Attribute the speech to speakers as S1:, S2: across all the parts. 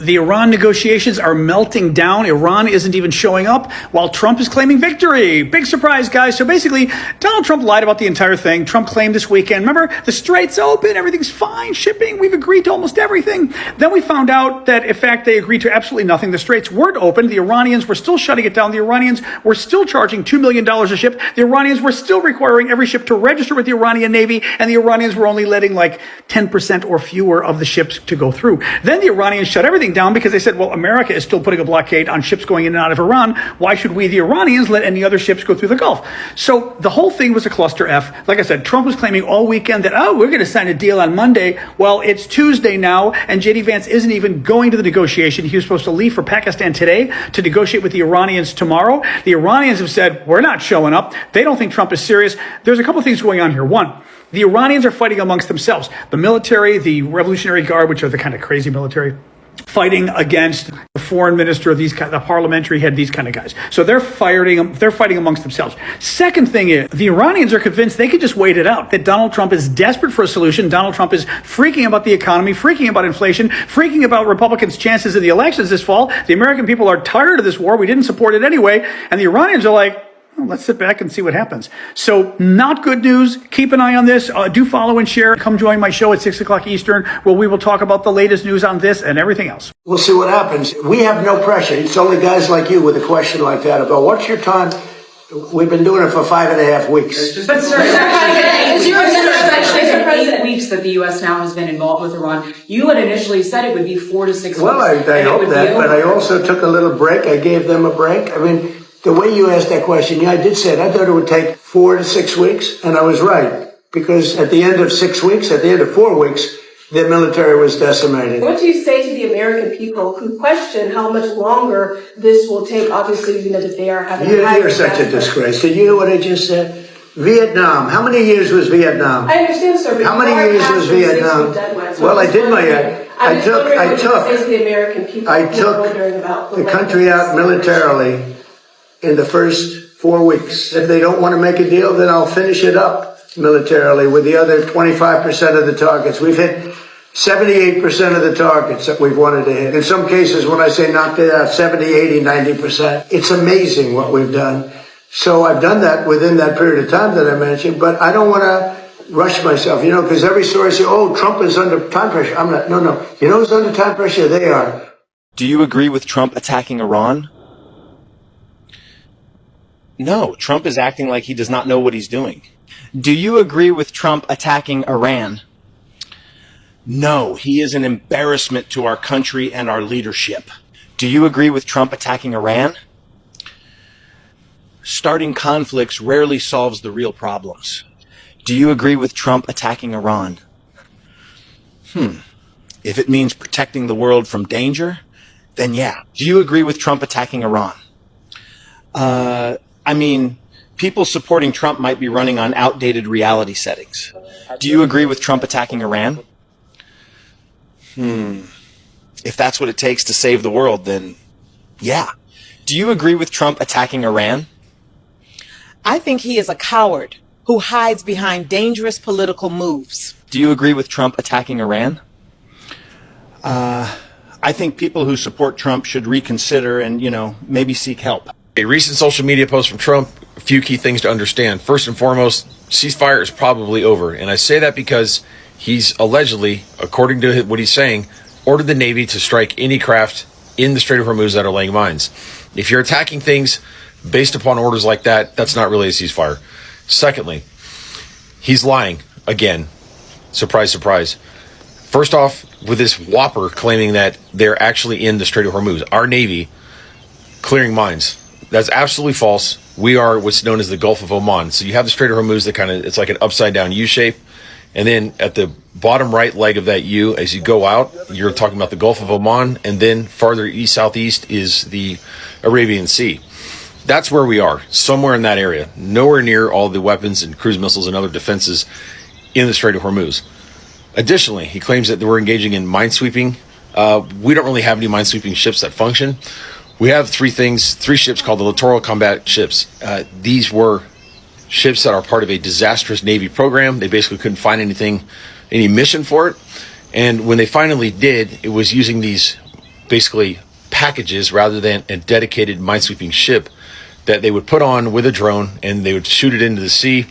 S1: The Iran negotiations are melting down. Iran isn't even showing up while Trump is claiming victory. Big surprise, guys. So basically, Donald Trump lied about the entire thing. Trump claimed this weekend, remember, the strait's open, everything's fine, shipping, we've agreed to almost everything. Then we found out that, in fact, they agreed to absolutely nothing. The straits weren't open. The Iranians were still shutting it down. The Iranians were still charging $2 million a ship. The Iranians were still requiring every ship to register with the Iranian Navy, and the Iranians were only letting like 10% or fewer of the ships to go through. Then the Iranians shut everything down because they said, well, America is still putting a blockade on ships going in and out of Iran. Why should we, the Iranians, let any other ships go through the Gulf? So the whole thing was a cluster F. Like I said, Trump was claiming all weekend that, oh, we're going to sign a deal on Monday. Well, it's Tuesday now, and J.D. Vance isn't even going to the negotiation. He was supposed to leave for Pakistan today to negotiate with the Iranians tomorrow. The Iranians have said, we're not showing up. They don't think Trump is serious. There's a couple of things going on here. One, the Iranians are fighting amongst themselves. The military, the Revolutionary Guard, which are the kind of crazy military, fighting against the foreign minister, the parliamentary head, these kind of guys. So they're fighting amongst themselves. Second thing is, the Iranians are convinced they can just wait it out, that Donald Trump is desperate for a solution. Donald Trump is freaking about the economy, freaking about inflation, freaking about Republicans' chances in the elections this fall. The American people are tired of this war. We didn't support it anyway. And the Iranians are like, well, let's sit back and see what happens. So not good news. Keep an eye on this. Do follow and share. Come join my show at 6 o'clock Eastern, where we will talk about the latest news on this and everything else.
S2: We'll see what happens. We have no pressure. It's only guys like you with a question like that about what's your time. We've been doing it for 5.5 weeks.
S3: But sir, it's 8 weeks that the U.S. now has been involved with Iran. You had initially said it would be 4 to 6 weeks.
S2: Well, I hope that, but I also took a little break. I gave them a break. I mean, the way you asked that question, yeah, I did say it. I thought it would take 4 to 6 weeks, and I was right. Because at the end of 6 weeks, at the end of 4 weeks, the military was decimated.
S4: What do you say to the American people who question how much longer this will take? Obviously, you know that they are having...
S2: You're such a disgrace. Did you hear what I just said? Vietnam. How many years was Vietnam?
S4: I understand, sir. But
S2: how many years was Vietnam? Well, I did my... I took the country out militarily in the first 4 weeks. If they don't want to make a deal, then I'll finish it up militarily with the other 25% of the targets. We've hit 78% of the targets that we've wanted to hit. In some cases, when I say knocked it out, 70, 80, 90%. It's amazing what we've done. So I've done that within that period of time that I mentioned, but I don't want to rush myself, because every story says, oh, Trump is under time pressure. I'm not. No. You know who's under time pressure? They are.
S5: Do you agree with Trump attacking Iran? No, Trump is acting like he does not know what he's doing. Do you agree with Trump attacking Iran? No, he is an embarrassment to our country and our leadership. Do you agree with Trump attacking Iran? Starting conflicts rarely solves the real problems. Do you agree with Trump attacking Iran? If it means protecting the world from danger, then yeah. Do you agree with Trump attacking Iran? People supporting Trump might be running on outdated reality settings. Do you agree with Trump attacking Iran? If that's what it takes to save the world, then yeah. Do you agree with Trump attacking Iran?
S6: I think he is a coward who hides behind dangerous political moves.
S5: Do you agree with Trump attacking Iran? I think people who support Trump should reconsider and, maybe seek help.
S7: A recent social media post from Trump, a few key things to understand. First and foremost, ceasefire is probably over. And I say that because he's allegedly, according to what he's saying, ordered the Navy to strike any craft in the Strait of Hormuz that are laying mines. If you're attacking things based upon orders like that, that's not really a ceasefire. Secondly, he's lying again. Surprise, surprise. First off, with this whopper claiming that they're actually in the Strait of Hormuz, our Navy clearing mines. That's absolutely false. We are what's known as the Gulf of Oman. So you have the Strait of Hormuz that it's like an upside down U shape. And then at the bottom right leg of that U, as you go out, you're talking about the Gulf of Oman. And then farther east, southeast is the Arabian Sea. That's where we are, somewhere in that area. Nowhere near all the weapons and cruise missiles and other defenses in the Strait of Hormuz. Additionally, he claims that we're engaging in minesweeping. We don't really have any minesweeping ships that function. We have three ships called the Littoral Combat Ships. These were ships that are part of a disastrous Navy program. They basically couldn't find any mission for it. And when they finally did, it was using these basically packages rather than a dedicated minesweeping ship that they would put on with a drone and they would shoot it into the sea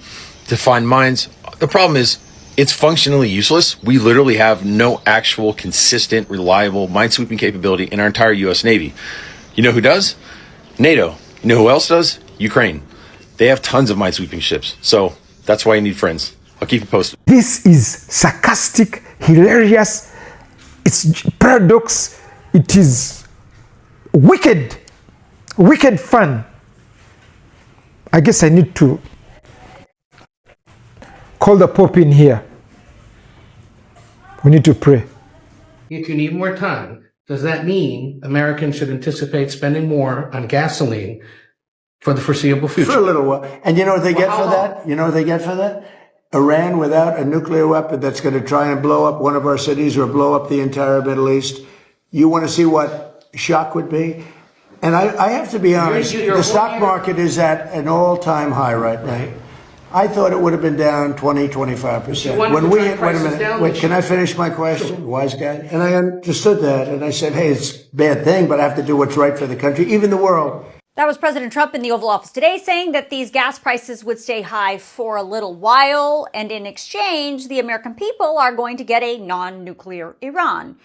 S7: to find mines. The problem is it's functionally useless. We literally have no actual consistent, reliable minesweeping capability in our entire U.S. Navy. You know who does? NATO. You know who else does? Ukraine. They have tons of minesweeping ships. So that's why you need friends. I'll keep you posted.
S8: This is sarcastic, hilarious, it's paradox, it is wicked fun. I guess I need to call the Pope in here. We need to pray.
S9: If you need more time, does that mean Americans should anticipate spending more on gasoline for the foreseeable future?
S2: For a little while. And you know what they get for that? You know what they get for that? Iran without a nuclear weapon that's going to try and blow up one of our cities or blow up the entire Middle East. You want to see what shock would be? And I have to be honest, the stock market is at an all-time high right now. I thought it would have been down 20, 25%. When we hit, wait a minute, wait, can I finish my question, wise guy? And I understood that, and I said, hey, it's a bad thing, but I have to do what's right for the country, even the world.
S10: That was President Trump in the Oval Office today saying that these gas prices would stay high for a little while, and in exchange, the American people are going to get a non-nuclear Iran.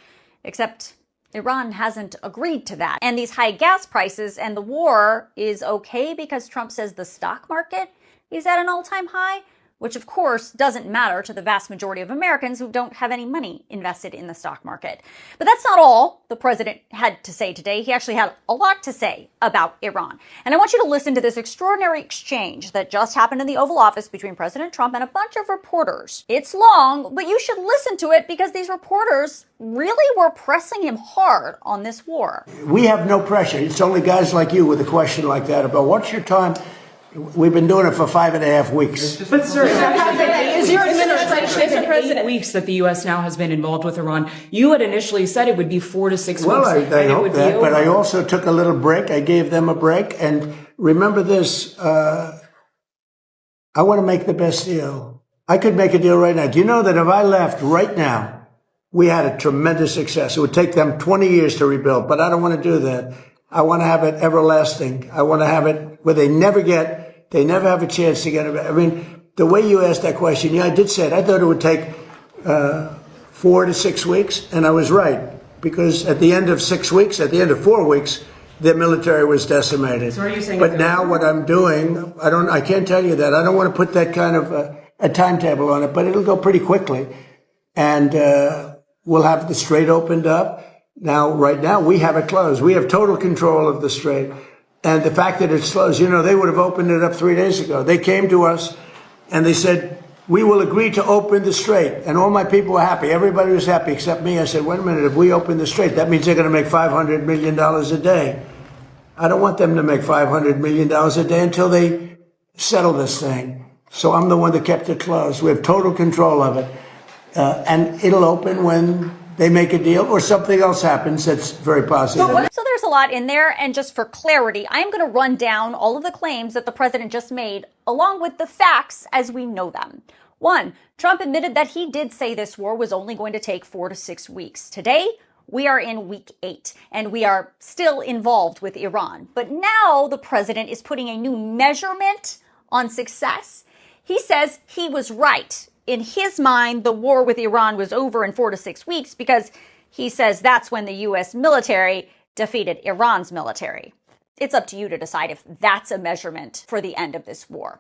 S10: Except Iran hasn't agreed to that. And these high gas prices and the war is okay because Trump says the stock market is at an all-time high, which of course doesn't matter to the vast majority of Americans who don't have any money invested in the stock market. But that's not all the president had to say today. He actually had a lot to say about Iran. And I want you to listen to this extraordinary exchange that just happened in the Oval Office between President Trump and a bunch of reporters. It's long, but you should listen to it because these reporters really were pressing him hard on this war.
S2: We have no pressure. It's only guys like you with a question like that about what's your time. We've been doing it for 5.5 weeks.
S3: But sir,
S4: Is your administration, Mr. President?
S3: 8 weeks that the U.S. now has been involved with Iran. You had initially said it would be 4 to 6
S2: Well,
S3: weeks.
S2: I hope that, but I also took a little break. I gave them a break. And remember this, I want to make the best deal. I could make a deal right now. Do you know that if I left right now, we had a tremendous success. It would take them 20 years to rebuild, but I don't want to do that. I want to have it everlasting. I want to have it where they never have a chance to get it. I mean, the way you asked that question, yeah, I did say it. I thought it would take 4 to 6 weeks, and I was right. Because at the end of 6 weeks, at the end of 4 weeks, their military was decimated.
S3: So are you saying
S2: but now what I'm doing, I can't tell you that. I don't want to put that kind of a timetable on it, but it'll go pretty quickly. And we'll have the strait opened up. Now, right now, we have it closed. We have total control of the strait. And the fact that it's closed, you know, they would have opened it up 3 days ago. They came to us and they said, we will agree to open the strait. And all my people were happy. Everybody was happy except me. I said, wait a minute, if we open the strait, that means they're going to make $500 million a day. I don't want them to make $500 million a day until they settle this thing. So I'm the one that kept it closed. We have total control of it. And it'll open when they make a deal or something else happens that's very positive.
S10: So there's a lot in there. And just for clarity, I'm going to run down all of the claims that the president just made, along with the facts as we know them. 1, Trump admitted that he did say this war was only going to take 4 to 6 weeks. Today, we are in week 8, and we are still involved with Iran. But now the president is putting a new measurement on success. He says he was right. In his mind, the war with Iran was over in 4 to 6 weeks because he says that's when the U.S. military defeated Iran's military. It's up to you to decide if that's a measurement for the end of this war.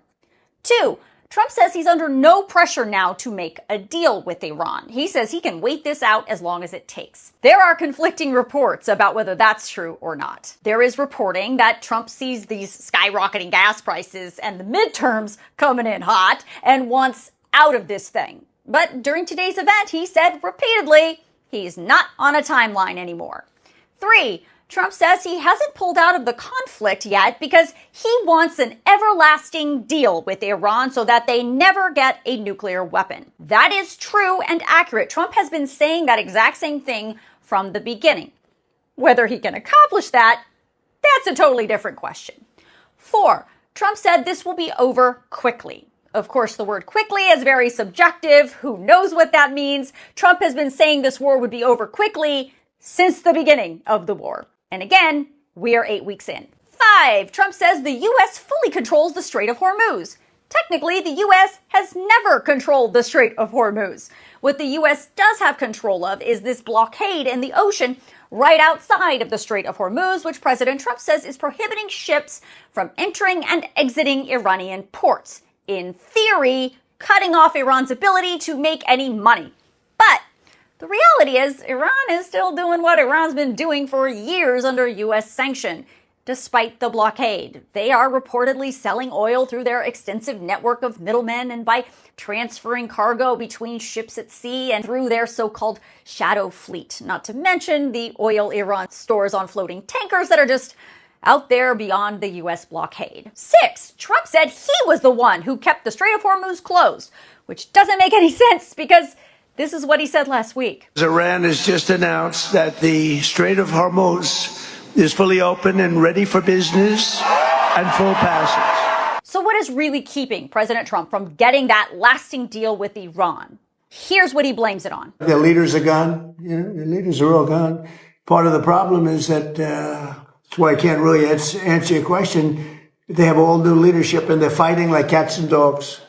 S10: 2, Trump says he's under no pressure now to make a deal with Iran. He says he can wait this out as long as it takes. There are conflicting reports about whether that's true or not. There is reporting that Trump sees these skyrocketing gas prices and the midterms coming in hot and wants out of this thing. But during today's event, he said repeatedly he's not on a timeline anymore. 3, Trump says he hasn't pulled out of the conflict yet because he wants an everlasting deal with Iran so that they never get a nuclear weapon. That is true and accurate. Trump has been saying that exact same thing from the beginning. Whether he can accomplish that, that's a totally different question. 4, Trump said this will be over quickly. Of course, the word quickly is very subjective. Who knows what that means? Trump has been saying this war would be over quickly since the beginning of the war. And again, we are 8 weeks in. 5. Trump says the U.S. fully controls the Strait of Hormuz. Technically, the U.S. has never controlled the Strait of Hormuz. What the U.S. does have control of is this blockade in the ocean right outside of the Strait of Hormuz, which President Trump says is prohibiting ships from entering and exiting Iranian ports. In theory, cutting off Iran's ability to make any money. But the reality is, Iran is still doing what Iran's been doing for years under U.S. sanction. Despite the blockade, they are reportedly selling oil through their extensive network of middlemen and by transferring cargo between ships at sea and through their so-called shadow fleet. Not to mention the oil Iran stores on floating tankers that are just out there beyond the U.S. blockade. 6. Trump said he was the one who kept the Strait of Hormuz closed, which doesn't make any sense because this is what he said last week.
S2: Iran has just announced that the Strait of Hormuz is fully open and ready for business and full passage.
S10: So what is really keeping President Trump from getting that lasting deal with Iran? Here's what he blames it on.
S2: Their leaders are gone. Their leaders are all gone. Part of the problem is that, that's why I can't really answer your question. They have all new leadership and they're fighting like cats and dogs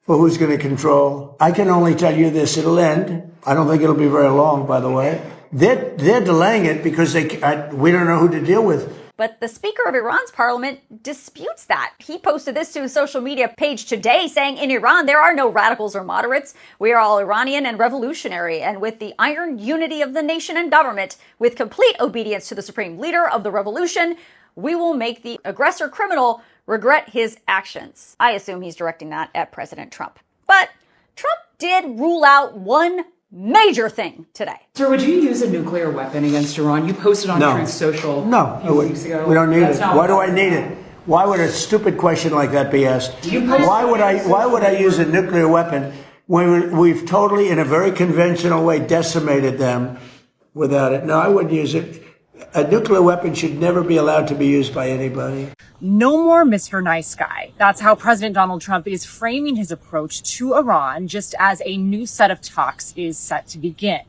S2: for who's going to control. I can only tell you this, it'll end. I don't think it'll be very long, by the way. They're delaying it because we don't know who to deal with.
S10: But the Speaker of Iran's parliament disputes that. He posted this to his social media page today saying, in Iran, there are no radicals or moderates. We are all Iranian and revolutionary. And with the iron unity of the nation and government, with complete obedience to the supreme leader of the revolution, we will make the aggressor criminal regret his actions. I assume he's directing that at President Trump. But Trump did rule out one major thing today.
S3: Sir, would you use a nuclear weapon against Iran? You posted on Truth Social a few weeks ago.
S2: We don't need it. Why do I need it? Why would a stupid question like that be asked? Why would I use a nuclear weapon when we've totally, in a very conventional way, decimated them without it? No, I wouldn't use it. A nuclear weapon should never be allowed to be used by anybody.
S11: No more Mr. Nice Guy. That's how President Donald Trump is framing his approach to Iran just as a new set of talks is set to begin.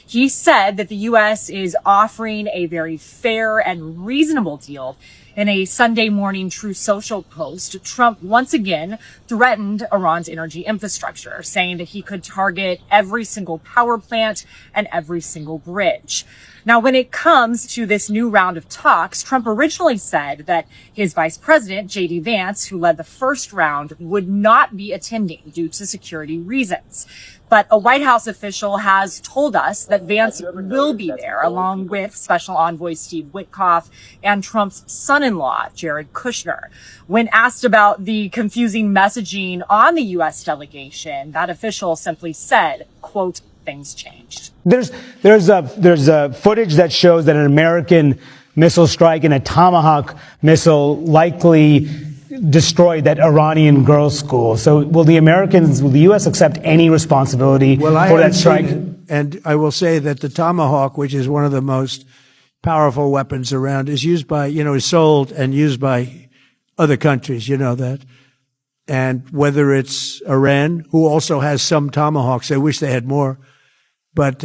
S11: He said that the U.S. is offering a very fair and reasonable deal. In a Sunday morning Truth Social post, Trump once again threatened Iran's energy infrastructure, saying that he could target every single power plant and every single bridge. Now, when it comes to this new round of talks, Trump originally said that his vice president, J.D. Vance, who led the first round, would not be attending due to security reasons. But a White House official has told us that Vance will be there, along with Special Envoy Steve Witkoff and Trump's son-in-law, Jared Kushner. When asked about the confusing messaging on the U.S. delegation, that official simply said, quote, things changed.
S12: There's footage that shows that an American missile strike and a Tomahawk missile likely destroyed that Iranian girls' school. So will the U.S. accept any responsibility for that strike?
S2: And I will say that the Tomahawk, which is one of the most powerful weapons around, is used by, is sold and used by other countries, you know that. And whether it's Iran, who also has some Tomahawks, I wish they had more. But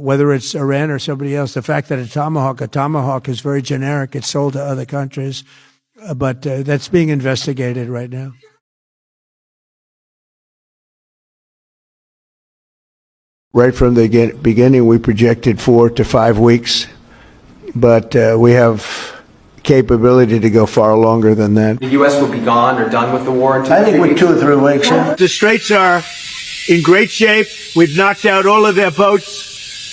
S2: whether it's Iran or somebody else, the fact that a Tomahawk is very generic. It's sold to other countries. But that's being investigated right now. Right from the beginning, we projected 4 to 5 weeks. But we have capability to go far longer than that.
S13: The U.S. will be gone or done with the war in 2
S2: I think with 2 or 3 weeks. The straits are in great shape. We've knocked out all of their boats.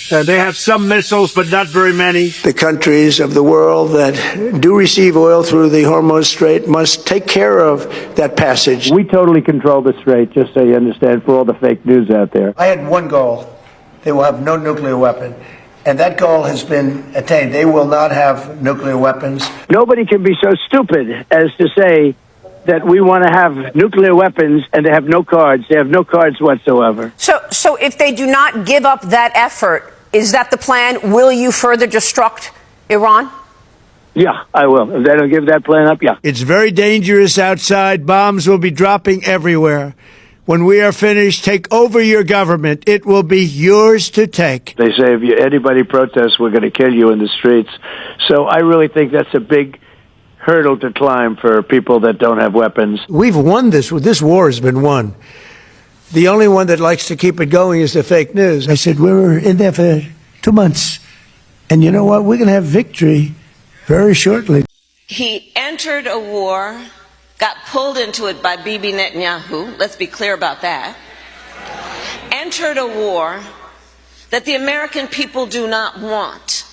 S2: They have some missiles, but not very many. The countries of the world that do receive oil through the Hormuz Strait must take care of that passage.
S14: We totally control the strait, just so you understand, for all the fake news out there.
S2: I had one goal. They will have no nuclear weapon. And that goal has been attained. They will not have nuclear weapons.
S14: Nobody can be so stupid as to say that we want to have nuclear weapons and they have no cards. They have no cards whatsoever.
S15: So if they do not give up that effort, is that the plan? Will you further destruct Iran?
S14: Yeah, I will. If they don't give that plan up, yeah.
S2: It's very dangerous outside. Bombs will be dropping everywhere. when we are finished, take over your government. It will be yours to take. They say if anybody protests, we're going to kill you in the streets. So I really think that's a big hurdle to climb for people that don't have weapons. We've won this. This war has been won. The only one that likes to keep it going is the fake news. I said, we were in there for 2 months. And you know what? We're going to have victory very shortly.
S16: He entered a war, got pulled into it by Bibi Netanyahu, let's be clear about that, entered a war that the American people do not want,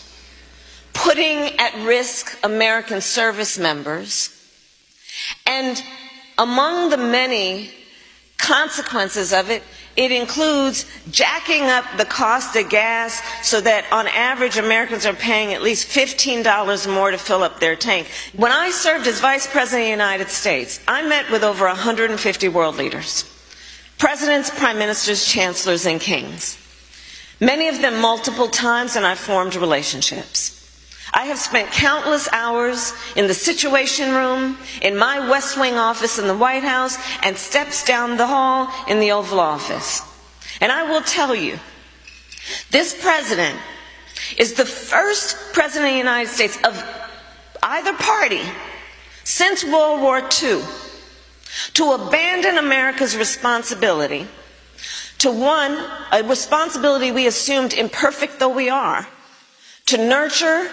S16: putting at risk American service members, and among the many consequences of it, it includes jacking up the cost of gas so that on average Americans are paying at least $15 more to fill up their tank. When I served as Vice President of the United States, I met with over 150 world leaders, presidents, prime ministers, chancellors, and kings. Many of them multiple times, and I formed relationships. I have spent countless hours in the Situation Room, in my West Wing office in the White House, and steps down the hall in the Oval Office. And I will tell you, this president is the first president of the United States of either party since World War II to abandon America's responsibility to one, a responsibility we assumed, imperfect though we are, to nurture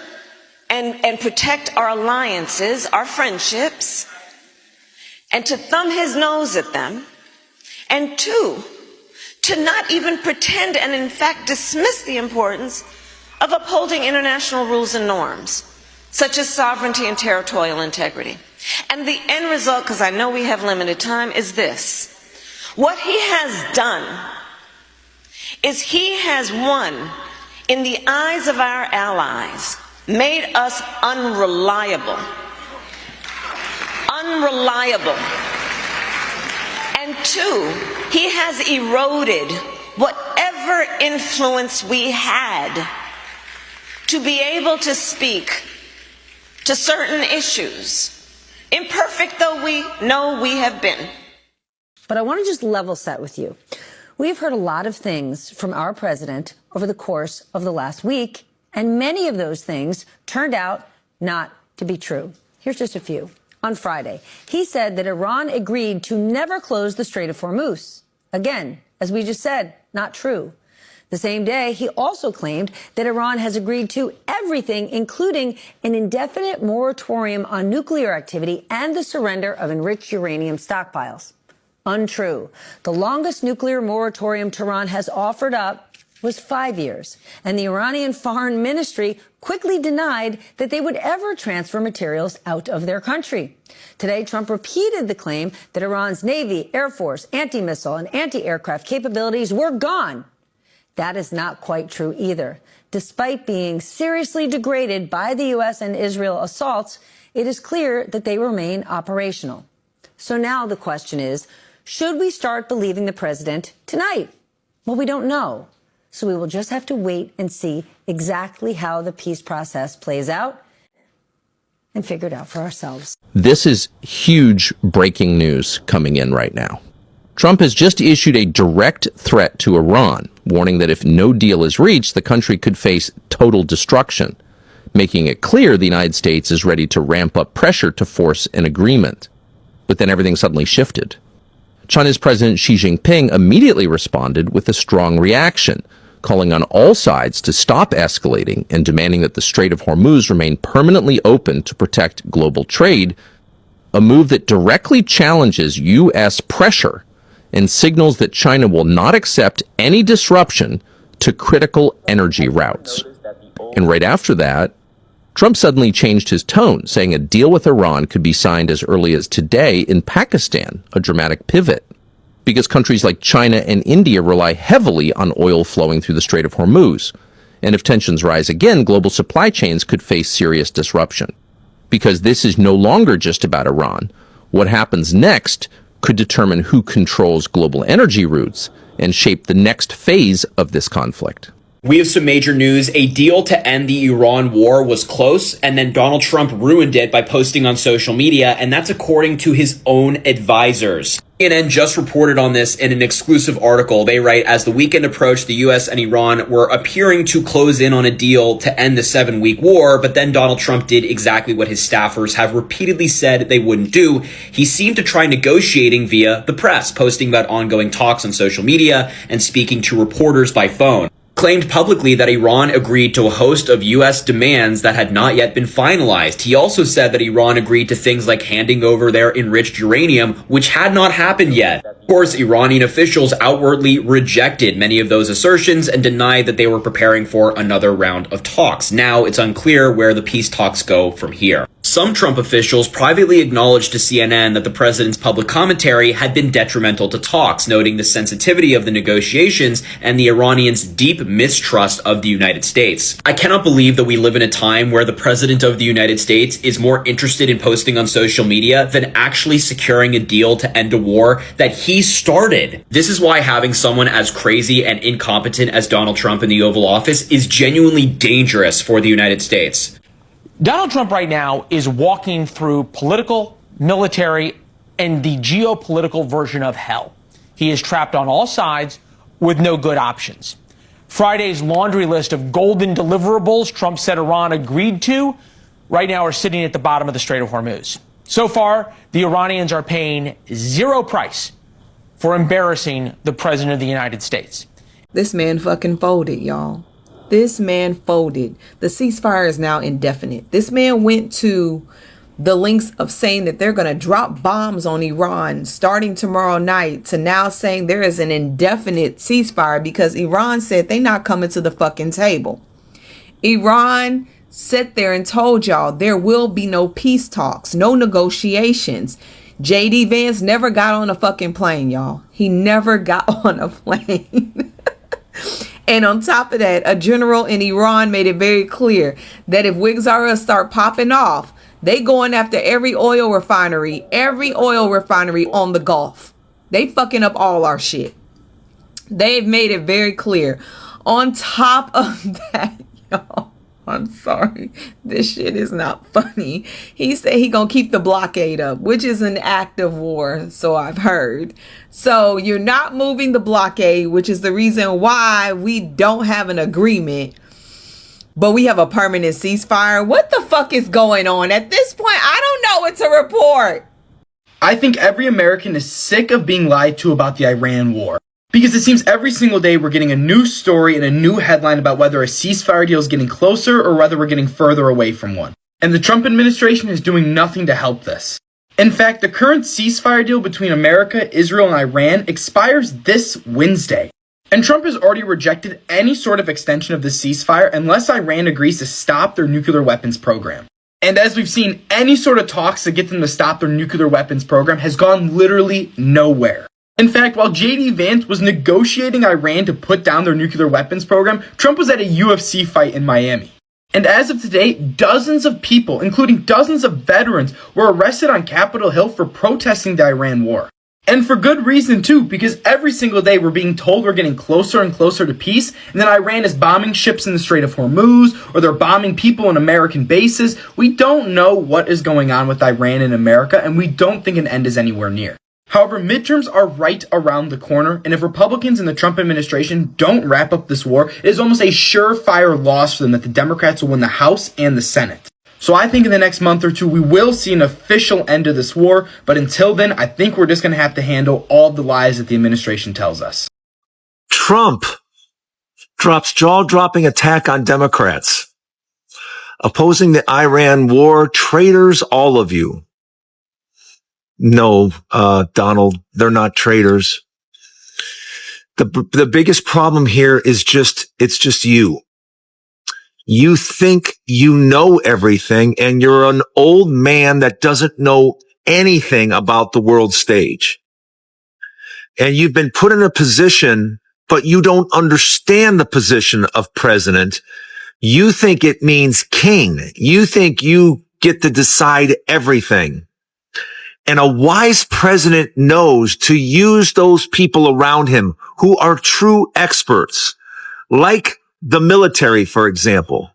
S16: and protect our alliances, our friendships, and to thumb his nose at them, and two, to not even pretend and in fact dismiss the importance of upholding international rules and norms, such as sovereignty and territorial integrity. And the end result, because I know we have limited time, is this. What he has done is he has won, in the eyes of our allies, made us unreliable. Unreliable. And two, he has eroded whatever influence we had to be able to speak to certain issues, imperfect though we know we have been.
S17: But I want to just level set with you. We've heard a lot of things from our president over the course of the last week, and many of those things turned out not to be true. Here's just a few. On Friday, he said that Iran agreed to never close the Strait of Hormuz. Again, as we just said, not true. The same day, he also claimed that Iran has agreed to everything, including an indefinite moratorium on nuclear activity and the surrender of enriched uranium stockpiles. Untrue. The longest nuclear moratorium Tehran has offered up was 5 years, and the Iranian Foreign Ministry quickly denied that they would ever transfer materials out of their country. Today, Trump repeated the claim that Iran's Navy, Air Force, anti-missile, and anti-aircraft capabilities were gone. That is not quite true either. Despite being seriously degraded by the U.S. and Israel assaults, it is clear that they remain operational. So now the question is, should we start believing the president tonight? Well, we don't know. So we will just have to wait and see exactly how the peace process plays out and figure it out for ourselves.
S18: This is huge breaking news coming in right now. Trump has just issued a direct threat to Iran, warning that if no deal is reached, the country could face total destruction, making it clear the United States is ready to ramp up pressure to force an agreement. But then everything suddenly shifted. China's President Xi Jinping immediately responded with a strong reaction, calling on all sides to stop escalating and demanding that the Strait of Hormuz remain permanently open to protect global trade, a move that directly challenges U.S. pressure and signals that China will not accept any disruption to critical energy routes. And right after that, Trump suddenly changed his tone, saying a deal with Iran could be signed as early as today in Pakistan, a dramatic pivot, because countries like China and India rely heavily on oil flowing through the Strait of Hormuz. And if tensions rise again, global supply chains could face serious disruption. Because this is no longer just about Iran. What happens next could determine who controls global energy routes and shape the next phase of this conflict.
S19: We have some major news. A deal to end the Iran war was close, and then Donald Trump ruined it by posting on social media, and that's according to his own advisors. CNN just reported on this in an exclusive article. They write, as the weekend approached, the U.S. and Iran were appearing to close in on a deal to end the 7-week war, but then Donald Trump did exactly what his staffers have repeatedly said they wouldn't do. He seemed to try negotiating via the press, posting about ongoing talks on social media and speaking to reporters by phone. Claimed publicly that Iran agreed to a host of U.S. demands that had not yet been finalized. He also said that Iran agreed to things like handing over their enriched uranium, which had not happened yet. Of course, Iranian officials outwardly rejected many of those assertions and denied that they were preparing for another round of talks. Now it's unclear where the peace talks go from here. Some Trump officials privately acknowledged to CNN that the president's public commentary had been detrimental to talks, noting the sensitivity of the negotiations and the Iranians' deep mistrust of the United States. I cannot believe that we live in a time where the president of the United States is more interested in posting on social media than actually securing a deal to end a war that he started. This is why having someone as crazy and incompetent as Donald Trump in the Oval Office is genuinely dangerous for the United States.
S20: Donald Trump right now is walking through political, military, and the geopolitical version of hell. He is trapped on all sides with no good options. Friday's laundry list of golden deliverables Trump said Iran agreed to right now are sitting at the bottom of the Strait of Hormuz. So far, the Iranians are paying zero price for embarrassing the President of the United States.
S6: This man fucking folded, y'all. This man folded. The ceasefire is now indefinite. This man went to the lengths of saying that they're going to drop bombs on Iran starting tomorrow night to now saying there is an indefinite ceasefire because Iran said they're not coming to the fucking table. Iran sat there and told y'all there will be no peace talks, no negotiations. JD Vance never got on a fucking plane, y'all. He never got on a plane. And on top of that, a general in Iran made it very clear that if Wigzara start popping off, they going after every oil refinery on the Gulf. They fucking up all our shit. They've made it very clear. On top of that, y'all, I'm sorry, this shit is not funny. He said he gonna keep the blockade up, which is an act of war, so I've heard. So you're not moving the blockade, which is the reason why we don't have an agreement, but we have a permanent ceasefire. What the fuck is going on? At this point, I don't know what to report.
S21: I think every American is sick of being lied to about the Iran war. Because it seems every single day we're getting a new story and a new headline about whether a ceasefire deal is getting closer or whether we're getting further away from one. And the Trump administration is doing nothing to help this. In fact, the current ceasefire deal between America, Israel, and Iran expires this Wednesday. And Trump has already rejected any sort of extension of the ceasefire unless Iran agrees to stop their nuclear weapons program. And as we've seen, any sort of talks to get them to stop their nuclear weapons program has gone literally nowhere. In fact, while JD Vance was negotiating Iran to put down their nuclear weapons program, Trump was at a UFC fight in Miami. And as of today, dozens of people, including dozens of veterans, were arrested on Capitol Hill for protesting the Iran war. And for good reason too, because every single day we're being told we're getting closer and closer to peace, and then Iran is bombing ships in the Strait of Hormuz, or they're bombing people on American bases. We don't know what is going on with Iran and America, and we don't think an end is anywhere near. However, midterms are right around the corner, and if Republicans in the Trump administration don't wrap up this war, it is almost a surefire loss for them that the Democrats will win the House and the Senate. So I think in the next month or two, we will see an official end to this war, but until then, I think we're just going to have to handle all of the lies that the administration tells us.
S22: Trump drops jaw-dropping attack on Democrats, opposing the Iran war. Traitors, all of you. No, Donald, they're not traitors. The biggest problem here is it's just you. You think you know everything, and you're an old man that doesn't know anything about the world stage. And you've been put in a position, but you don't understand the position of president. You think it means king. You think you get to decide everything. And a wise president knows to use those people around him who are true experts, like the military, for example.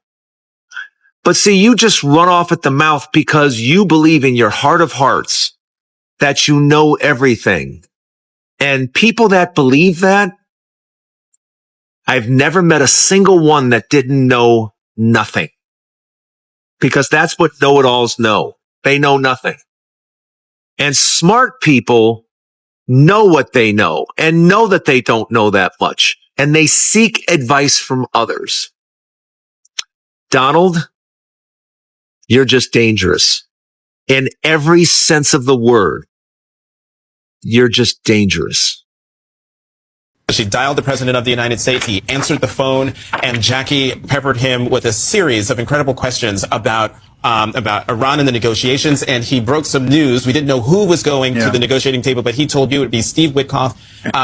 S22: But see, you just run off at the mouth because you believe in your heart of hearts that you know everything. And people that believe that, I've never met a single one that didn't know nothing. Because that's what know-it-alls know. They know nothing. And smart people know what they know and know that they don't know that much. And they seek advice from others. Donald, you're just dangerous. In every sense of the word, you're just dangerous.
S1: She dialed the president of the United States. He answered the phone, and Jackie peppered him with a series of incredible questions about Iran and the negotiations. And he broke some news. We didn't know who was going to the negotiating table, but he told you it would be Steve Witkoff,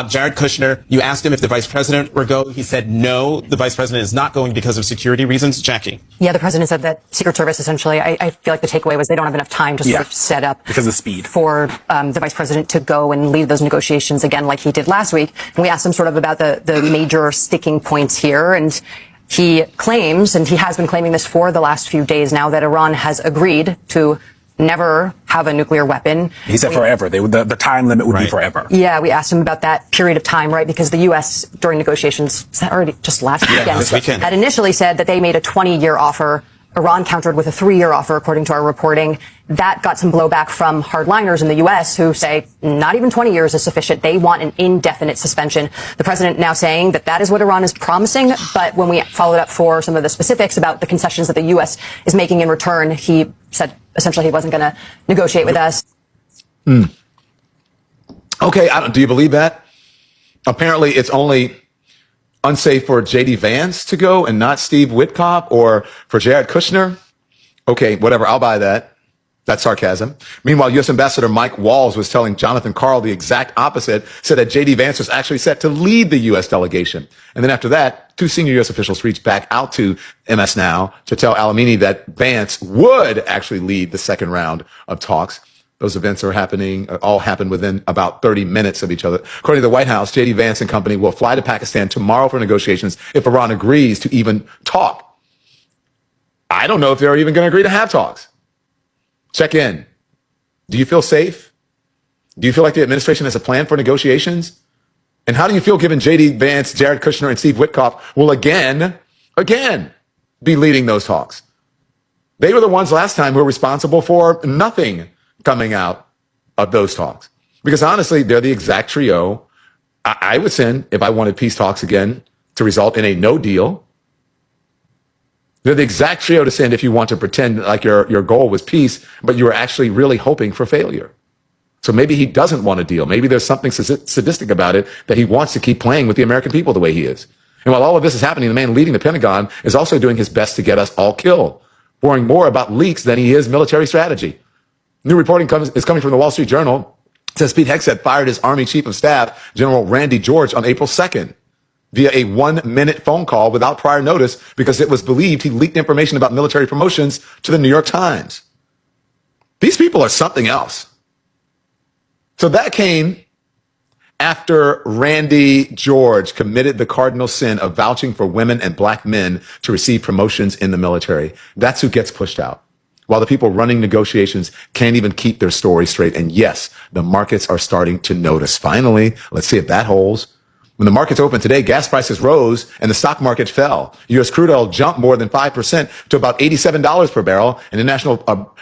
S1: Jared Kushner. You asked him if the vice president were going. He said no, the vice president is not going because of security reasons. Jackie.
S5: Yeah, the president said that Secret Service essentially, I feel like the takeaway was they don't have enough time to sort of set up
S1: because of speed
S5: for the vice president to go and lead those negotiations again like he did last week. And we asked him sort of about the major sticking points here, and he claims, and he has been claiming this for the last few days now, that Iran has agreed to never have a nuclear weapon.
S1: He said forever. The time limit would be forever.
S5: Yeah, we asked him about that period of time, right? Because the U.S. during negotiations, already just last weekend, had initially said that they made a 20-year offer. Iran countered with a 3-year offer, according to our reporting. That got some blowback from hardliners in the U.S. who say not even 20 years is sufficient. They want an indefinite suspension. The president now saying that that is what Iran is promising. But when we followed up for some of the specifics about the concessions that the U.S. is making in return, he said essentially he wasn't going to negotiate with us.
S23: Okay, do you believe that? Apparently, it's only unsafe for J.D. Vance to go and not Steve Witkoff, or for Jared Kushner. Okay, whatever, I'll buy that. That's sarcasm. Meanwhile, U.S. Ambassador Mike Walls was telling Jonathan Karl the exact opposite, said that J.D. Vance was actually set to lead the U.S. delegation. And then after that, 2 senior U.S. officials reached back out to MS Now to tell Alamini that Vance would actually lead the second round of talks. Those events are happening, all happened within about 30 minutes of each other. According to the White House, J.D. Vance and company will fly to Pakistan tomorrow for negotiations if Iran agrees to even talk. I don't know if they're even going to agree to have talks. Check in. Do you feel safe? Do you feel like the administration has a plan for negotiations? And how do you feel given J.D. Vance, Jared Kushner, and Steve Witkoff will again be leading those talks? They were the ones last time who were responsible for nothing coming out of those talks. Because honestly, they're the exact trio I would send if I wanted peace talks again to result in a no deal. They're the exact trio to send if you want to pretend like your goal was peace, but you were actually really hoping for failure. So maybe he doesn't want a deal. Maybe there's something sadistic about it that he wants to keep playing with the American people the way he is. And while all of this is happening, the man leading the Pentagon is also doing his best to get us all killed, worrying more about leaks than he is military strategy. New reporting is coming from the Wall Street Journal. It says Pete Hegseth fired his Army Chief of Staff, General Randy George, on April 2nd via a 1-minute phone call without prior notice because it was believed he leaked information about military promotions to the New York Times. These people are something else. So that came after Randy George committed the cardinal sin of vouching for women and black men to receive promotions in the military. That's who gets pushed out, while the people running negotiations can't even keep their story straight. And yes, the markets are starting to notice. Finally, let's see if that holds. When the markets opened today, gas prices rose and the stock market fell. U.S. crude oil jumped more than 5% to about $87 per barrel. And international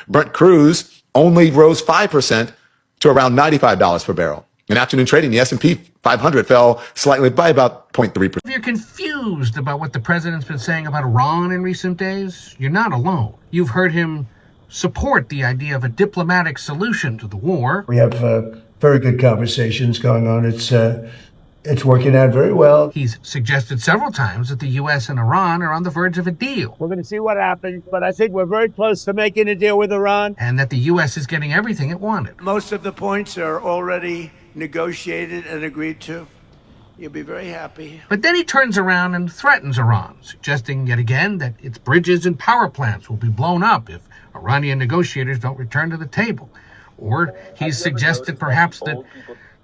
S23: Brent cruise only rose 5% to around $95 per barrel. In afternoon trading, the S&P 500 fell slightly by about 0.3%.
S9: If you're confused about what the president's been saying about Iran in recent days, you're not alone. You've heard him support the idea of a diplomatic solution to the war.
S2: We have very good conversations going on. It's working out very well.
S9: He's suggested several times that the U.S. and Iran are on the verge of a deal.
S14: We're going to see what happens, but I think we're very close to making a deal with Iran.
S9: And that the U.S. is getting everything it wanted.
S2: Most of the points are already negotiated and agreed to. You'll be very happy.
S9: But then he turns around and threatens Iran, suggesting yet again that its bridges and power plants will be blown up if Iranian negotiators don't return to the table. Or he's suggested perhaps that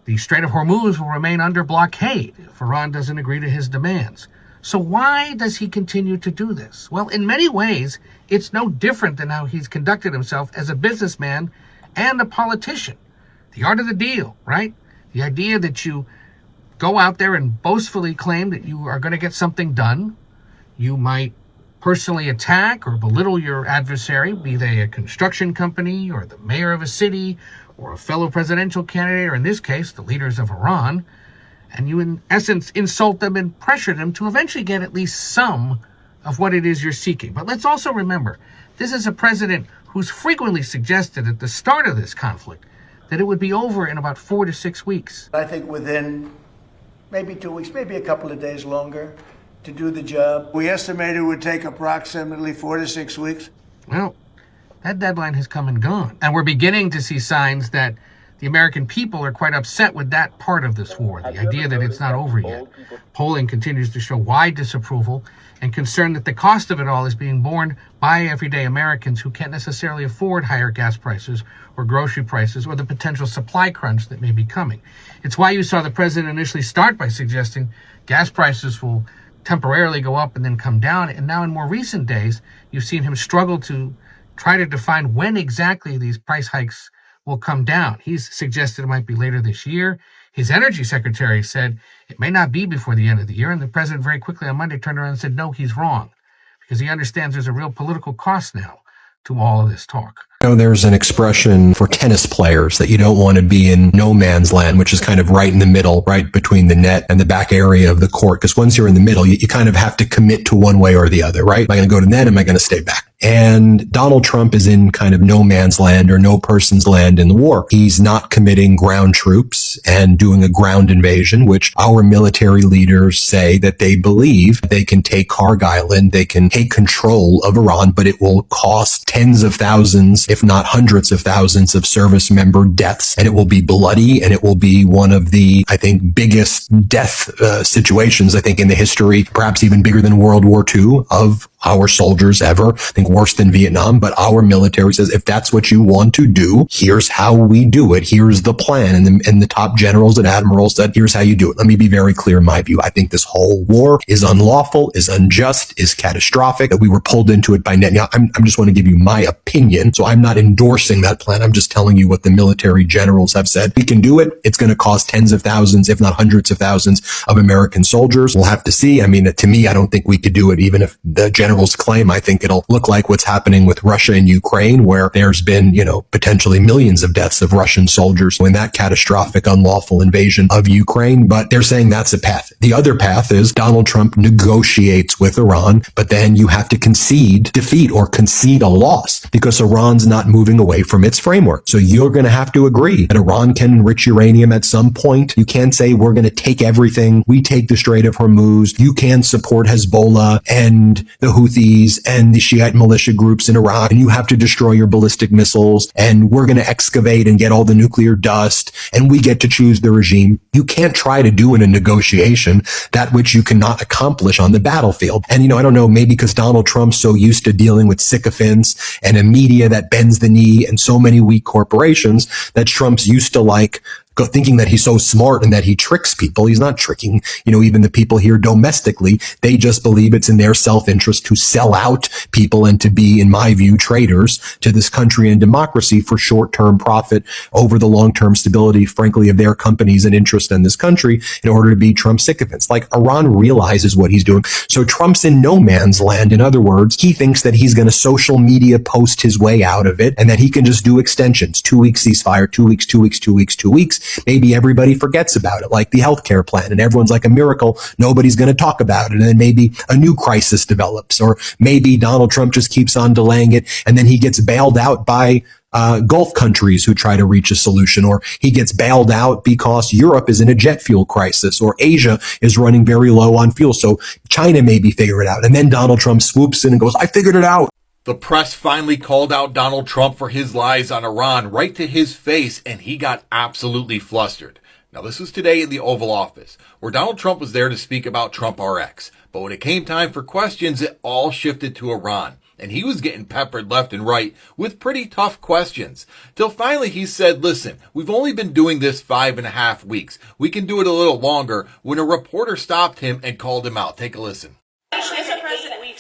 S9: the Strait of Hormuz will remain under blockade if Iran doesn't agree to his demands. So why does he continue to do this? Well, in many ways, it's no different than how he's conducted himself as a businessman and a politician. The art of the deal, right? The idea that you go out there and boastfully claim that you are going to get something done, you might personally attack or belittle your adversary, be they a construction company or the mayor of a city or a fellow presidential candidate, or in this case, the leaders of Iran, and you in essence insult them and pressure them to eventually get at least some of what it is you're seeking. But let's also remember, this is a president who's frequently suggested at the start of this conflict that it would be over in about 4 to 6 weeks.
S2: I think within maybe 2 weeks, maybe a couple of days longer to do the job. We estimated it would take approximately 4 to 6 weeks.
S9: Well, that deadline has come and gone. And we're beginning to see signs that the American people are quite upset with that part of this war, the idea that it's not over yet. Polling continues to show wide disapproval and concern that the cost of it all is being borne by everyday Americans who can't necessarily afford higher gas prices or grocery prices or the potential supply crunch that may be coming. It's why you saw the president initially start by suggesting gas prices will temporarily go up and then come down. And now in more recent days, you've seen him struggle to try to define when exactly these price hikes will come down. He's suggested it might be later this year. His energy secretary said it may not be before the end of the year. And the president very quickly on Monday turned around and said, no, he's wrong, because he understands there's a real political cost now to all of this talk.
S4: You know, there's an expression for tennis players that you don't want to be in no man's land, which is kind of right in the middle, right between the net and the back area of the court. Because once you're in the middle, you kind of have to commit to one way or the other, right? Am I going to go to net? Am I going to stay back? And Donald Trump is in kind of no man's land or no person's land in the war. He's not committing ground troops and doing a ground invasion, which our military leaders say that they believe they can take Karg Island, they can take control of Iran, but it will cost tens of thousands, if not hundreds of thousands of service member deaths. And it will be bloody, and it will be one of the, I think, biggest death situations, I think, in the history, perhaps even bigger than World War II, of our soldiers ever. I think worse than Vietnam, but our military says, if that's what you want to do, here's how we do it. Here's the plan. And the top generals and admirals said, here's how you do it. Let me be very clear in my view. I think this whole war is unlawful, is unjust, is catastrophic, that we were pulled into it by Netanyahu. I'm just want to give you my opinion. So I'm not endorsing that plan. I'm just telling you what the military generals have said. We can do it. It's going to cost tens of thousands, if not hundreds of thousands of American soldiers. We'll have to see. I mean, to me, I don't think we could do it, even if the generals claim. I think it'll look like what's happening with Russia and Ukraine, where there's been, potentially millions of deaths of Russian soldiers in that catastrophic, unlawful invasion of Ukraine. But they're saying that's a path. The other path is Donald Trump negotiates with Iran, but then you have to concede defeat or concede a loss because Iran's not moving away from its framework. So you're going to have to agree that Iran can enrich uranium at some point. You can't say we're going to take everything. We take the Strait of Hormuz. You can support Hezbollah and the Houthis and the Shiite militia groups in Iraq, and you have to destroy your ballistic missiles, and we're going to excavate and get all the nuclear dust, and we get to choose the regime. You can't try to do in a negotiation that which you cannot accomplish on the battlefield. And, I don't know, maybe because Donald Trump's so used to dealing with sycophants and a media that bends the knee and so many weak corporations, that Trump's used to thinking that he's so smart and that he tricks people. He's not tricking, even the people here domestically. They just believe it's in their self-interest to sell out people and to be, in my view, traitors to this country and democracy for short-term profit over the long-term stability, frankly, of their companies and interest in this country in order to be Trump sycophants. Like, Iran realizes what he's doing. So Trump's in no man's land. In other words, he thinks that he's going to social media post his way out of it and that he can just do extensions, 2 weeks ceasefire, 2 weeks, 2 weeks, 2 weeks, 2 weeks. Maybe everybody forgets about it, like the healthcare plan, and everyone's like a miracle. Nobody's going to talk about it. And then maybe a new crisis develops, or maybe Donald Trump just keeps on delaying it. And then he gets bailed out by Gulf countries who try to reach a solution, or he gets bailed out because Europe is in a jet fuel crisis, or Asia is running very low on fuel. So China maybe figure it out. And then Donald Trump swoops in and goes, I figured it out.
S7: The press finally called out Donald Trump for his lies on Iran right to his face, and he got absolutely flustered. Now, this was today in the Oval Office, where Donald Trump was there to speak about Trump RX. But when it came time for questions, it all shifted to Iran. And he was getting peppered left and right with pretty tough questions. Till finally he said, listen, we've only been doing this 5.5 weeks. We can do it a little longer, when a reporter stopped him and called him out. Take a listen.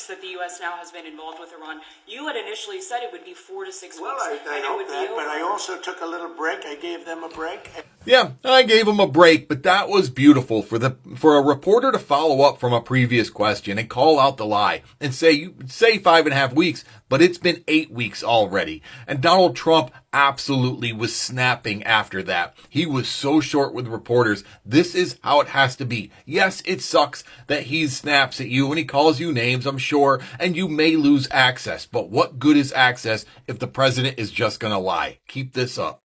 S3: That the U.S. now has been involved with Iran. You had initially said it would be 4 to 6 weeks.
S2: Well, I hope that, but I also took a little break. I gave them a break.
S7: Yeah, I gave him a break, but that was beautiful for a reporter to follow up from a previous question and call out the lie and say 5.5 weeks, but it's been 8 weeks already. And Donald Trump absolutely was snapping after that. He was so short with reporters. This is how it has to be. Yes, it sucks that he snaps at you and he calls you names, I'm sure, and you may lose access. But what good is access if the president is just going to lie? Keep this up.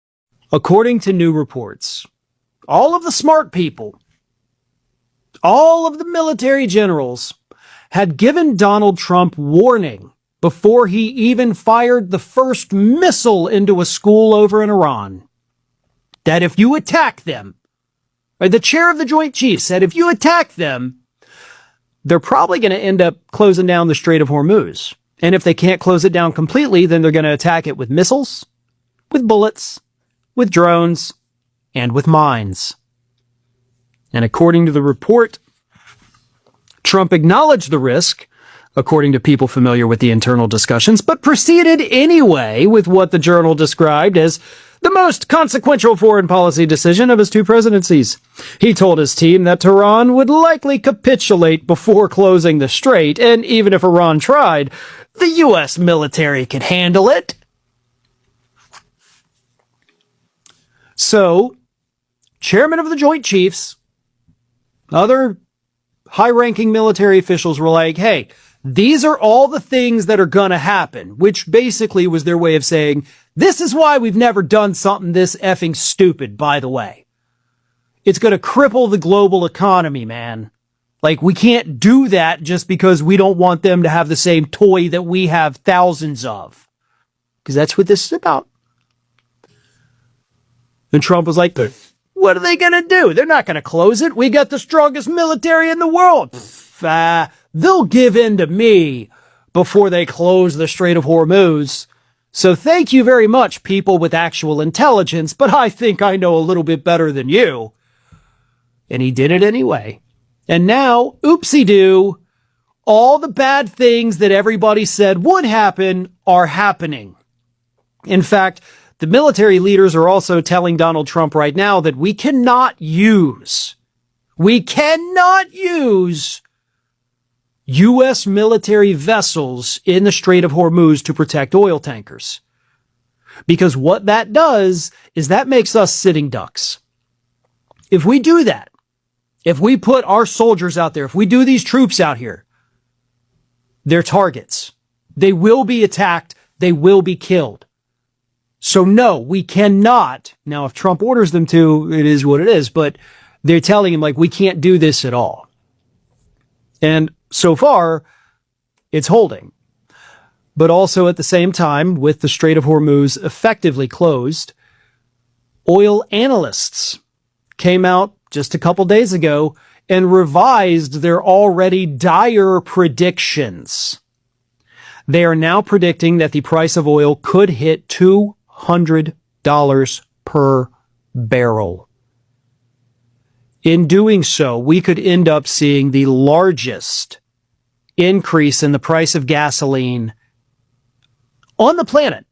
S8: According to new reports, all of the smart people, all of the military generals had given Donald Trump warning before he even fired the first missile into a school over in Iran, that if you attack them, or the chair of the Joint Chiefs said if you attack them, they're probably going to end up closing down the Strait of Hormuz. And if they can't close it down completely, then they're going to attack it with missiles, with bullets, with drones, and with mines. And according to the report, Trump acknowledged the risk, according to people familiar with the internal discussions, but proceeded anyway with what the journal described as the most consequential foreign policy decision of his two presidencies. He told his team that Tehran would likely capitulate before closing the strait, and even if Iran tried, the U.S. military could handle it. So, chairman of the Joint Chiefs, other high-ranking military officials were like, hey, these are all the things that are going to happen, which basically was their way of saying, this is why we've never done something this effing stupid, by the way. It's going to cripple the global economy, man. Like, we can't do that just because we don't want them to have the same toy that we have thousands of. Because that's what this is about. And Trump was like, what are they going to do? They're not going to close it. We got the strongest military in the world. They'll give in to me before they close the Strait of Hormuz. So thank you very much, people with actual intelligence, but I think I know a little bit better than you. And he did it anyway. And now, oopsie-doo, all the bad things that everybody said would happen are happening. In fact, the military leaders are also telling Donald Trump right now that we cannot use U.S. military vessels in the Strait of Hormuz to protect oil tankers. Because what that does is that makes us sitting ducks. If we do that, if we put our soldiers out there, if we do these troops out here, they're targets. They will be attacked. They will be killed. So no, we cannot. Now, if Trump orders them to, it is what it is, but they're telling him, like, we can't do this at all. And so far, it's holding. But also at the same time, with the Strait of Hormuz effectively closed, oil analysts came out just a couple days ago and revised their already dire predictions. They are now predicting that the price of oil could hit $200 per barrel. In doing so, we could end up seeing the largest increase in the price of gasoline on the planet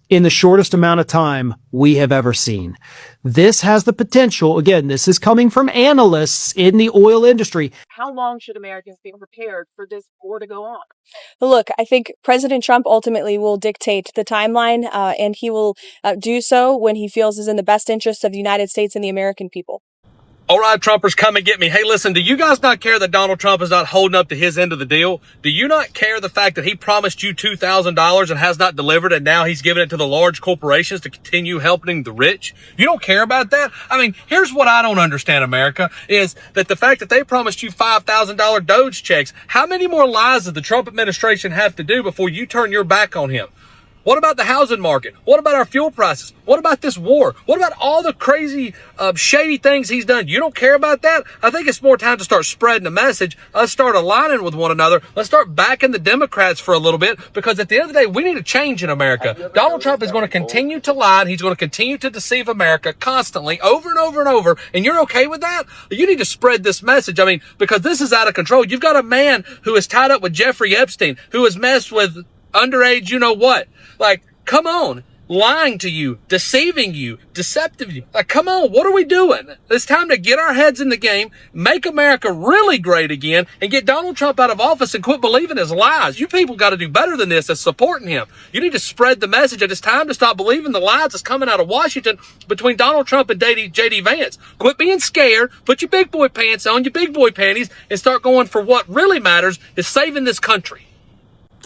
S8: in the shortest amount of time we have ever seen. This has the potential, again, this is coming from analysts in the oil industry.
S10: How long should Americans be prepared for this war to go on? Look, I think President Trump ultimately will dictate the timeline, and he will do so when he feels is in the best interest of the United States and the American people.
S11: All right, Trumpers, come and get me. Hey, listen, do you guys not care that Donald Trump is not holding up to his end of the deal? Do you not care the fact that he promised you $2,000 and has not delivered, and now he's giving it to the large corporations to continue helping the rich? You don't care about that? I mean, here's what I don't understand, America, is that the fact that they promised you $5,000 Doge checks, how many more lies does the Trump administration have to do before you turn your back on him? What about the housing market? What about our fuel prices? What about this war? What about all the crazy, shady things he's done? You don't care about that? I think it's more time to start spreading the message. Let's start aligning with one another. Let's start backing the Democrats for a little bit, because at the end of the day, we need a change in America. Donald Trump is going to continue to lie, and he's going to continue to deceive America constantly, over and over and over. And you're okay with that? You need to spread this message. I mean, because this is out of control. You've got a man who is tied up with Jeffrey Epstein, who has messed with underage, you know what? Like, come on. lying to you, deceiving you, deceptive you. Like, come on, what are we doing? It's time to get our heads in the game, make America really great again, and get Donald Trump out of office and quit believing his lies. You people got to do better than this as supporting him. You need to spread the message that it's time to stop believing the lies that's coming out of Washington between Donald Trump and JD Vance. Quit being scared, put your big boy pants on, your big boy panties, and start going for what really matters is saving this country.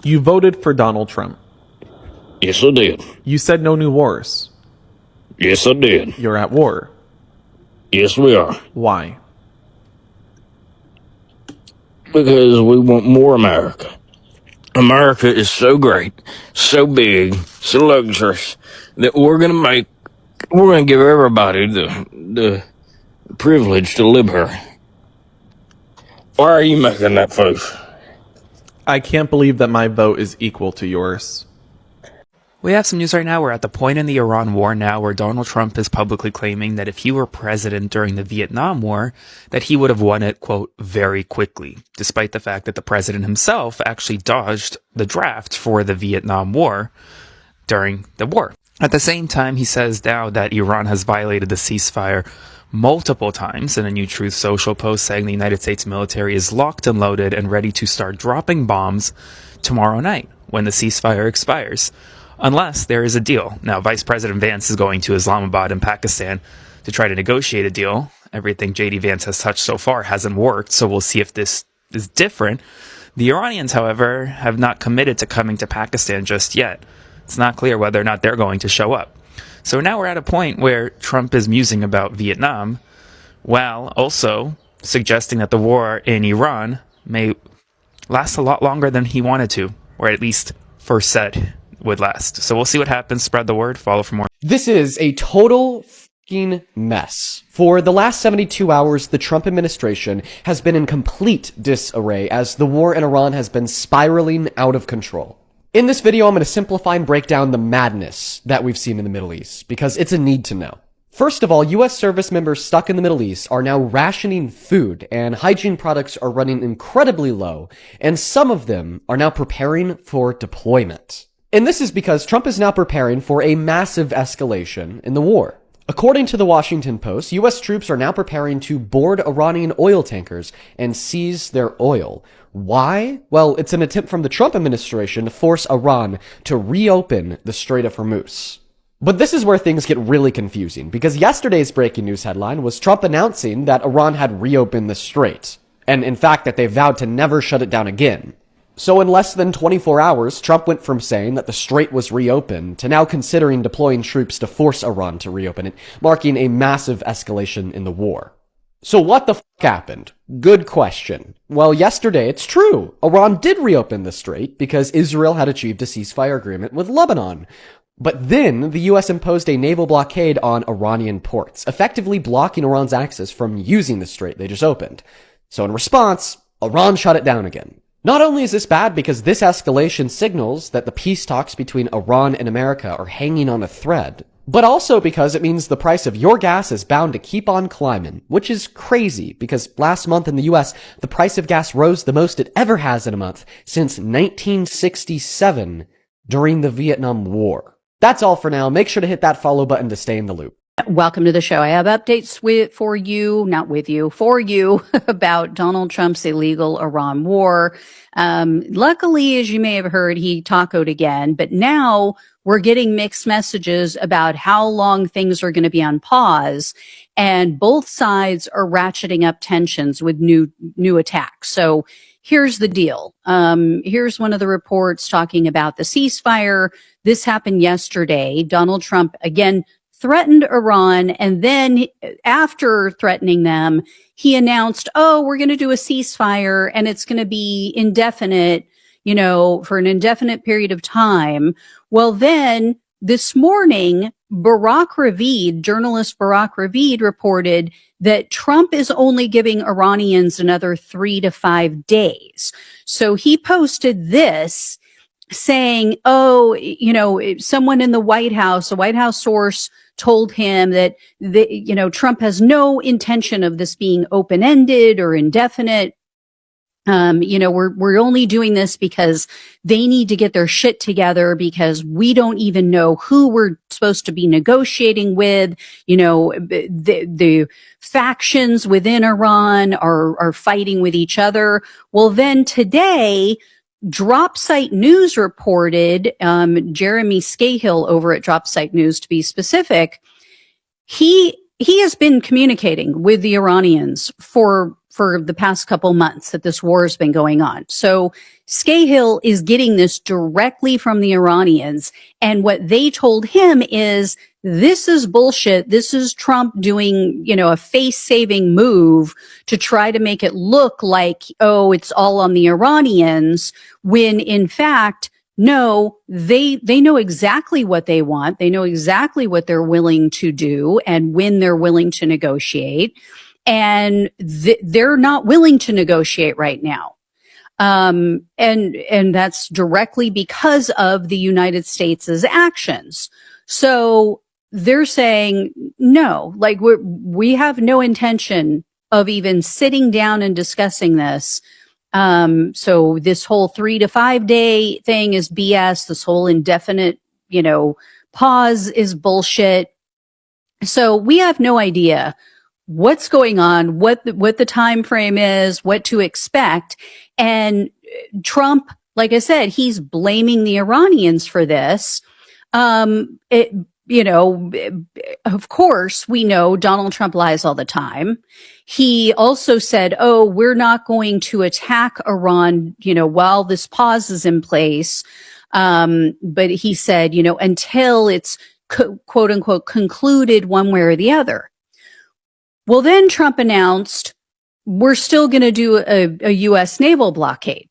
S12: You voted for Donald Trump.
S13: Yes, I did.
S12: You said no new wars.
S13: Yes, I did.
S12: You're at war.
S13: Yes, we are.
S12: Why?
S13: Because we want more America. America is so great, so big, so luxurious that we're gonna give everybody the privilege to live here. Why are you making that face?
S12: I can't believe that my vote is equal to yours.
S15: We have some news right now. We're at the point in the Iran war now where Donald Trump is publicly claiming that if he were president during the Vietnam War, that he would have won it, quote, very quickly, despite the fact that the president himself actually dodged the draft for the Vietnam War during the war. At the same time, he says now that Iran has violated the ceasefire multiple times in a new Truth Social post saying the United States military is locked and loaded and ready to start dropping bombs tomorrow night when the ceasefire expires. Unless there is a deal. Now, Vice President Vance is going to Islamabad in Pakistan to try to negotiate a deal. Everything J.D. Vance has touched so far hasn't worked, so we'll see if this is different. The Iranians, however, have not committed to coming to Pakistan just yet. It's not clear whether or not they're going to show up. So now we're at a point where Trump is musing about Vietnam, while also suggesting that the war in Iran may last a lot longer than he wanted to, or at least first said would last. So we'll see what happens. Spread the word. Follow for more.
S24: This is a total fucking mess. For the last 72 hours, the Trump administration has been in complete disarray as the war in Iran has been spiraling out of control. In this video, I'm going to simplify and break down the madness that we've seen in the Middle East, because it's a need to know. First of all, U.S. service members stuck in the Middle East are now rationing food, and hygiene products are running incredibly low, and some of them are now preparing for deployment. And this is because Trump is now preparing for a massive escalation in the war. According to the Washington Post, U.S. troops are now preparing to board Iranian oil tankers and seize their oil. Why? Well, it's an attempt from the Trump administration to force Iran to reopen the Strait of Hormuz. But this is where things get really confusing, because yesterday's breaking news headline was Trump announcing that Iran had reopened the strait, and in fact that they vowed to never shut it down again. So in less than 24 hours, Trump went from saying that the strait was reopened to now considering deploying troops to force Iran to reopen it, marking a massive escalation in the war. So what the f*** happened? Good question. Well, yesterday, it's true. Iran did reopen the strait because Israel had achieved a ceasefire agreement with Lebanon. But then, the US imposed a naval blockade on Iranian ports, effectively blocking Iran's access from using the strait they just opened. So in response, Iran shut it down again. Not only is this bad because this escalation signals that the peace talks between Iran and America are hanging on a thread, but also because it means the price of your gas is bound to keep on climbing, which is crazy because last month in the US, the price of gas rose the most it ever has in a month since 1967 during the Vietnam War. That's all for now. Make sure to hit that follow button to stay in the loop.
S25: Welcome to the show. I have updates for you about Donald Trump's illegal Iran war. Luckily, as you may have heard, he tacoed again, but now we're getting mixed messages about how long things are going to be on pause, and both sides are ratcheting up tensions with new attacks. So here's the deal. Here's one of the reports talking about the ceasefire. This happened yesterday. Donald Trump, again, threatened Iran, and then after threatening them, he announced, we're going to do a ceasefire, and it's going to be indefinite, for an indefinite period of time. Well, then this morning, journalist Barack Ravid reported that Trump is only giving Iranians another 3 to 5 days. So he posted this saying, someone in the White House, a White House source told him that, Trump has no intention of this being open-ended or indefinite. We're only doing this because they need to get their shit together because we don't even know who we're supposed to be negotiating with. The factions within Iran are fighting with each other. Well, then today, Dropsite News reported, Jeremy Scahill over at Dropsite News to be specific, he has been communicating with the Iranians for the past couple months that this war has been going on. So Scahill is getting this directly from the Iranians. And what they told him is, this is bullshit. This is Trump doing, a face-saving move to try to make it look like, oh, it's all on the Iranians, when in fact, no, they know exactly what they want. They know exactly what they're willing to do and when they're willing to negotiate. And they're not willing to negotiate right now. And that's directly because of the United States' actions. So they're saying, no, like we have no intention of even sitting down and discussing this. So this whole 3 to 5 day thing is BS. This whole indefinite, pause is bullshit. So we have no idea what's going on, what the time frame is, what to expect. And Trump, like I said, he's blaming the Iranians for this. Of course, we know Donald Trump lies all the time. He also said, oh, we're not going to attack Iran, while this pause is in place. But he said, until it's quote unquote concluded one way or the other. Well, then Trump announced, we're still going to do a U.S. naval blockade.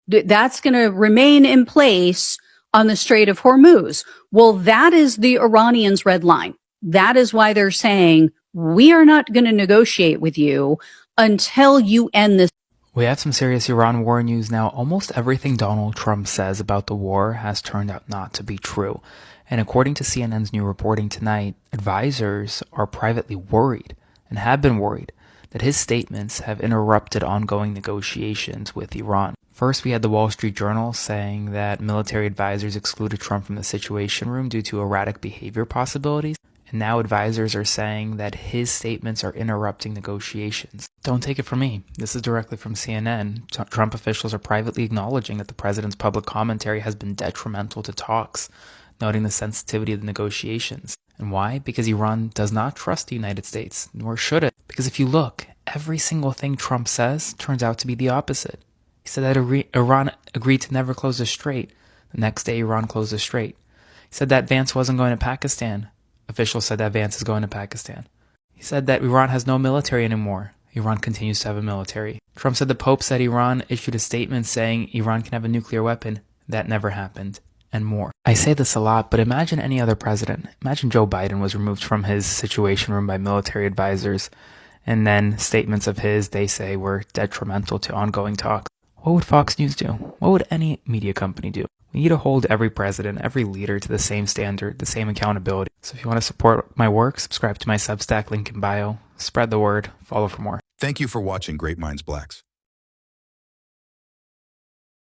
S25: That's going to remain in place on the Strait of Hormuz. Well, that is the Iranians' red line. That is why they're saying, we are not going to negotiate with you until you end this.
S15: We have some serious Iran war news now. Almost everything Donald Trump says about the war has turned out not to be true. And according to CNN's new reporting tonight, advisors are privately worried and have been worried that his statements have interrupted ongoing negotiations with Iran. First, we had the Wall Street Journal saying that military advisors excluded Trump from the Situation Room due to erratic behavior possibilities. And now advisors are saying that his statements are interrupting negotiations. Don't take it from me. This is directly from CNN. Trump officials are privately acknowledging that the president's public commentary has been detrimental to talks, noting the sensitivity of the negotiations. And why? Because Iran does not trust the United States, nor should it. Because if you look, every single thing Trump says turns out to be the opposite. He said that Iran agreed to never close the strait. The next day, Iran closed the strait. He said that Vance wasn't going to Pakistan. Officials said that Vance is going to Pakistan. He said that Iran has no military anymore. Iran continues to have a military. Trump said the Pope said Iran issued a statement saying Iran can have a nuclear weapon. That never happened. And more. I say this a lot, but imagine any other president. Imagine Joe Biden was removed from his Situation Room by military advisors, and then statements of his, they say, were detrimental to ongoing talks. What would Fox News do? What would any media company do? We need to hold every president, every leader to the same standard, the same accountability. So if you want to support my work, subscribe to my Substack, link in bio, spread the word, follow for more.
S16: Thank you for watching Great Minds Blacks.